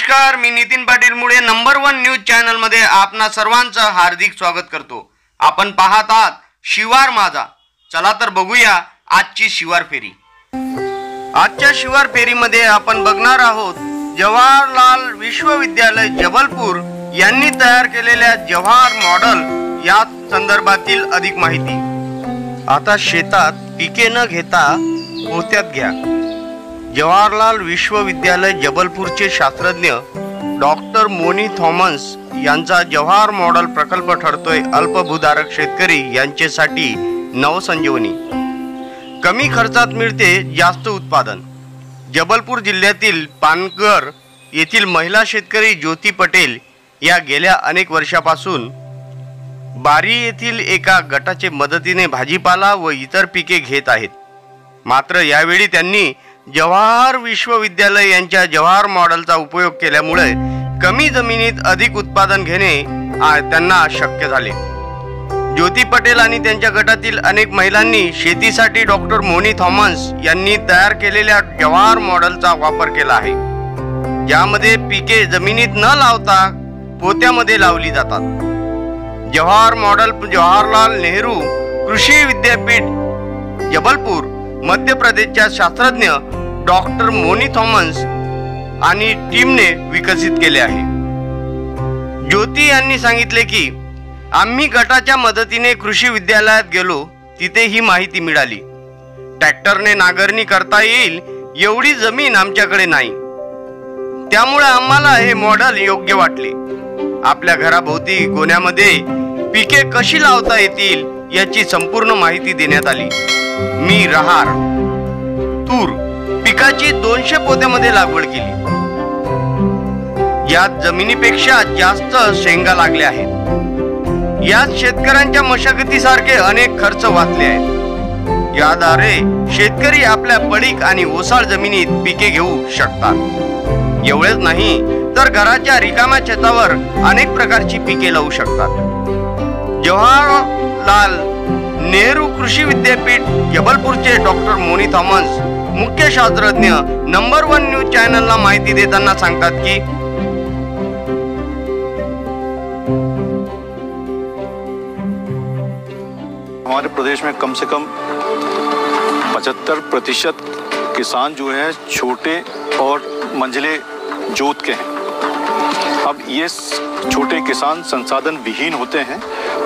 नमस्कार, मी नितीन पाटील मुळे number 1 news channel मध्ये आपणा सर्वांचं हार्दिक स्वागत करतो। आपण पाहत आहात शिवार माझा। चला तर बघूया आजची शिवार फेरी। आजच्या शिवार फेरीमध्ये आपण बघणार आहोत जवाहरलाल विश्वविद्यालय जबलपूर यांनी तयार केलेल्या जवाहर मॉडेल या संदर्भातील अधिक माहिती। आता शेतात पिके न घेता पोत्यात घ्या। जवाहरलाल विश्वविद्यालय जबलपूरचे शास्त्रज्ञ डॉक्टर मोनी थॉमस यांचा जवाहर मॉडेल प्रकल्प ठरतोय अल्पभूधारक शेतकरी यांच्यासाठी नवसंजीवनी। कमी खर्चात मिळते जास्त उत्पादन। जबलपूर जिल्ह्यातील पानगर येथील महिला शेतकरी ज्योती पटेल या गेल्या अनेक वर्षापासून बारी येथील एका गटाचे मदतीने भाजीपाला व इतर पिके घेत आहेत। मात्र यावेळी त्यांनी जवाहर विश्वविद्यालय यांच्या जवाहर मॉडेलचा उपयोग केल्यामुळे कमी जमिनीत अधिक उत्पादन घेणे त्यांना शक्य झाले। ज्योती पटेल आणि त्यांच्या गटातील अनेक महिलांनी शेतीसाठी डॉक्टर मोनी थॉमस यांनी तयार केलेल्या जवाहर मॉडेलचा वापर केला आहे, ज्यामध्ये पिके जमिनीत न लावता पोत्यामध्ये लावली जातात। जवाहर मॉडेल जवाहरलाल नेहरू कृषी विद्यापीठ जबलपूर मध्य प्रदेशच्या शास्त्रज्ञ डॉक्टर मोनी थॉमस आणि टीमने विकसित केले आहे। ज्योती यांनी सांगितले की आम्ही गटाच्या मदतीने कृषी विद्यालयात गेलो, तिथे ही माहिती मिळाली। ट्रॅक्टरने नांगरणी करता येईल एवढी जमीन आमच्याकडे नाही, त्यामुळे आम्हाला हे मॉडेल योग्य वाटले। आपल्या घराभोवती गोण्यामध्ये पिके कशी लावता येतील याची संपूर्ण माहिती देण्यात आली। मी राहार तूर पिकाची 200 पोत्यामध्ये लागवड केली। यात जमिनीपेक्षा जास्त शेंगा लागल्या आहेत। यात शेतकऱ्यांच्या मशागतीसारखे अनेक खर्च वाचले आहेत। याद्वारे शेतकरी आपल्या पडीक आणि ओसाळ जमिनीत पिके घेऊ शकतात। एवढेच नाही तर घराच्या रिकाम्या छतावर अनेक प्रकारची पिके लावू शकतात। जवाहरलाल नेहरू कृषि विद्यापीठ जबलपूरचे डॉक्टर मोनी थॉमस मुख्य शास्त्रज्ञ नंबर 1 न्यूज चॅनलला माहिती देताना सांगतात की हमारे प्रदेश में कम से कम 75% किसान जो हैं छोटे और मंझले जोत के हैं। अब ये छोटे किसान संसाधन विहीन होते हैं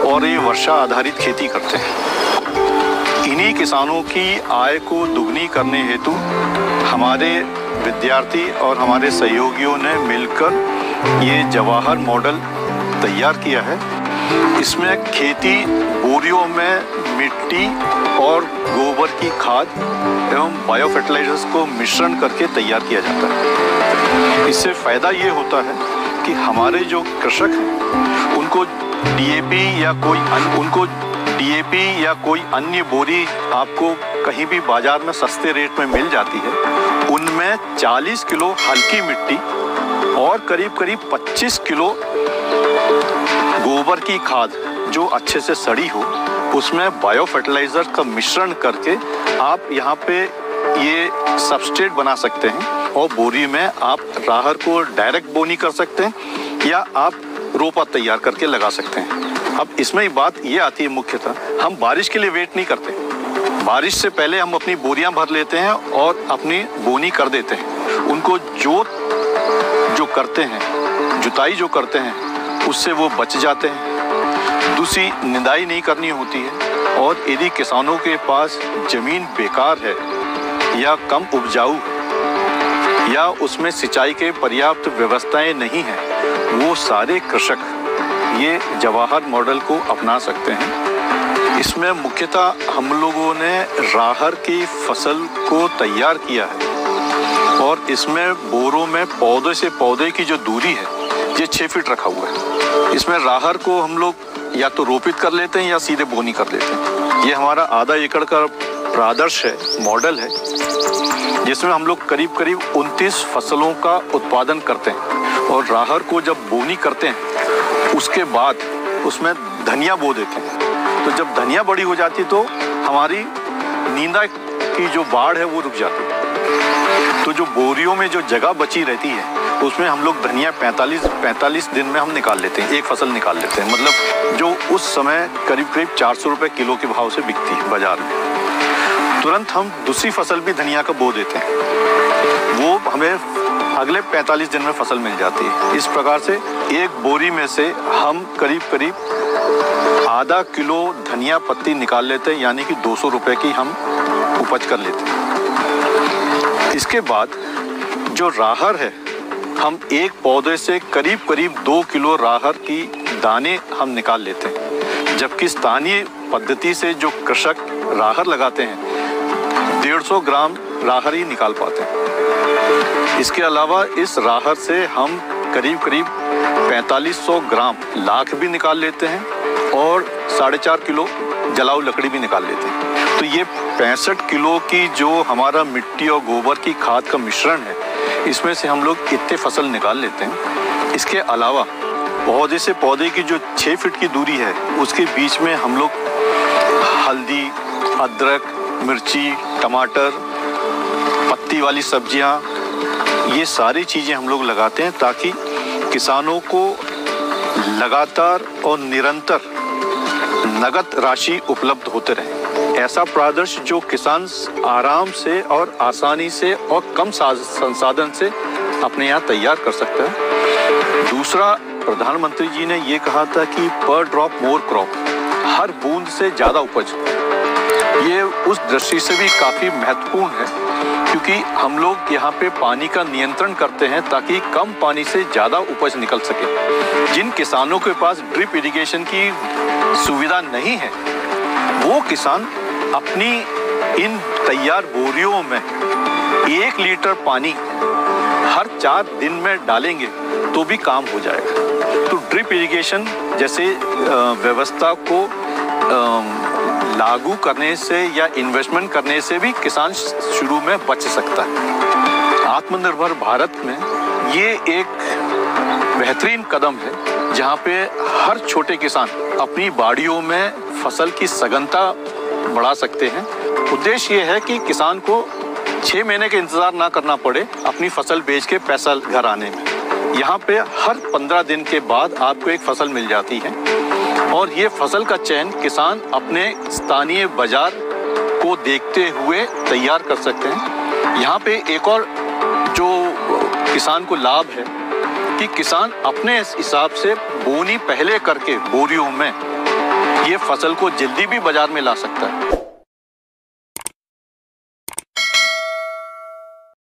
और ये वर्षा आधारित खेती करते हैं। इन्हीं किसानों की आय को दुगनी करने हेतु हमारे विद्यार्थी और हमारे सहयोगियों ने मिलकर ये जवाहर मॉडल तैयार किया है। इसमें खेती बोरियों में मिट्टी और गोबर की खाद एवं बायो फर्टिलाइजर्स को मिश्रण करके तैयार किया जाता है। इससे फ़ायदा ये होता है कि हमारे जो कृषक हैं उनको डीएपी या कोई अन्य बोरी आपको कहीं भी बाजार में सस्ते रेट में मिल जाती है। उनमें 40 किलो हल्की मिट्टी और करीब 25 किलो गोबर की खाद जो अच्छे से सड़ी हो, उसमें बायो फर्टिलाइजर का मिश्रण करके आप यहाँ पे ये सबस्ट्रेट बना सकते हैं और बोरी में आप राहर को डायरेक्ट बोनी कर सकते हैं या आप रोपा तैयार करके लगा सकते हैं। अब इसमें बात ये आती है मुख्यतः हम बारिश के लिए वेट नहीं करते। बारिश से पहले हम अपनी बोरियां भर लेते हैं और अपनी बोनी कर देते हैं। उनको जो करते हैं, जुताई जो करते हैं, उससे वो बच जाते हैं। दूसरी निदाई नहीं करनी होती है। और यदि किसानों के पास ज़मीन बेकार है या कम उपजाऊ है या उसमें सिंचाई के पर्याप्त व्यवस्थाएं नहीं हैं, वो सारे कृषक ये जवाहर मॉडल को अपना सकते हैं। इसमें मुख्यतः हम लोगों ने राहर की फसल को तैयार किया है और इसमें बोरों में पौधे से पौधे की जो दूरी है ये 6 फीट रखा हुआ है। इसमें राहर को हम लोग या तो रोपित कर लेते हैं या सीधे बोनी कर लेते हैं। ये हमारा आधा एकड़ का आदर्श है, मॉडल है, जिसमें हम लोग करीब 29 फसलों का उत्पादन करते हैं। और राहर को जब बोनी करते हैं उसके बाद उसमें धनिया बो देते हैं। तो जब धनिया बड़ी हो जाती तो हमारी नींदा की जो बाढ़ है वो रुक जाती है। तो जो बोरियों में जो जगह बची रहती है उसमें हम लोग धनिया 45 दिन में हम निकाल लेते हैं, एक फसल निकाल लेते हैं। मतलब जो उस समय करीब 400 रुपये किलो के भाव से बिकती है बाजार में, तुरंत हम दूसरी फसल भी धनिया का बो देते हैं, वो हमें अगले 45 दिन में फसल मिल जाती है। इस प्रकार से एक बोरी में से हम करीब आधा किलो धनिया पत्ती निकाल लेते हैं, यानी कि 200 रुपये की हम उपज कर लेते हैं। इसके बाद जो राहर है, हम एक पौधे से करीब 2 किलो राहर की दाने हम निकाल लेते हैं, जबकि स्थानीय पद्धति से जो कृषक राहर लगाते हैं 150 ग्राम राहर ही निकाल पाते हैं। इसके अलावा इस राहर से हम करीब 4500 ग्राम लाख भी निकाल लेते हैं और 4.5 किलो जलाऊ लकड़ी भी निकाल लेते हैं। तो ये 65 किलो की जो हमारा मिट्टी और गोबर की खाद का मिश्रण है, इसमें से हम लोग इतने फसल निकाल लेते हैं। इसके अलावा पौधे से पौधे की जो 6 फीट की दूरी है, उसके बीच में हम लोग हल्दी, अदरक, मिर्ची, टमाटर, पत्ती वाली सब्जियां, ये सारी चीज़ें हम लोग लगाते हैं ताकि किसानों को लगातार और निरंतर नगद राशि उपलब्ध होते रहे। ऐसा परिदृश्य जो किसान आराम से और आसानी से और कम संसाधन से अपने यहाँ तैयार कर सकता है। दूसरा, प्रधानमंत्री जी ने ये कहा था कि पर ड्रॉप मोर क्रॉप, हर बूंद से ज़्यादा उपज। ये उस दृष्टि से भी काफ़ी महत्वपूर्ण है, क्योंकि हम लोग यहाँ पे पानी का नियंत्रण करते हैं ताकि कम पानी से ज़्यादा उपज निकल सके। जिन किसानों के पास ड्रिप इरिगेशन की सुविधा नहीं है, वो किसान अपनी इन तैयार बोरियों में 1 लीटर पानी हर 4 दिन में डालेंगे तो भी काम हो जाएगा। तो ड्रिप इरिगेशन जैसे व्यवस्था को लागू करने से या इन्वेस्टमेंट करने से भी किसान शुरू में बच सकता है। आत्मनिर्भर भारत में ये एक बेहतरीन कदम है, जहाँ पे हर छोटे किसान अपनी बाड़ियों में फसल की सघनता बढ़ा सकते हैं। उद्देश्य ये है कि किसान को 6 महीने का इंतज़ार ना करना पड़े अपनी फसल बेच के पैसा घर आने में। यहाँ पे हर 15 दिन के बाद आपको एक फसल मिल जाती है और ये फसल का चयन किसान अपने स्थानीय बाजार को देखते हुए तैयार कर सकते हैं। यहाँ पे एक और जो किसान को लाभ है कि किसान अपने हिसाब से बोनी पहले करके बोरियों में ये फसल को जल्दी भी बाजार में ला सकता है।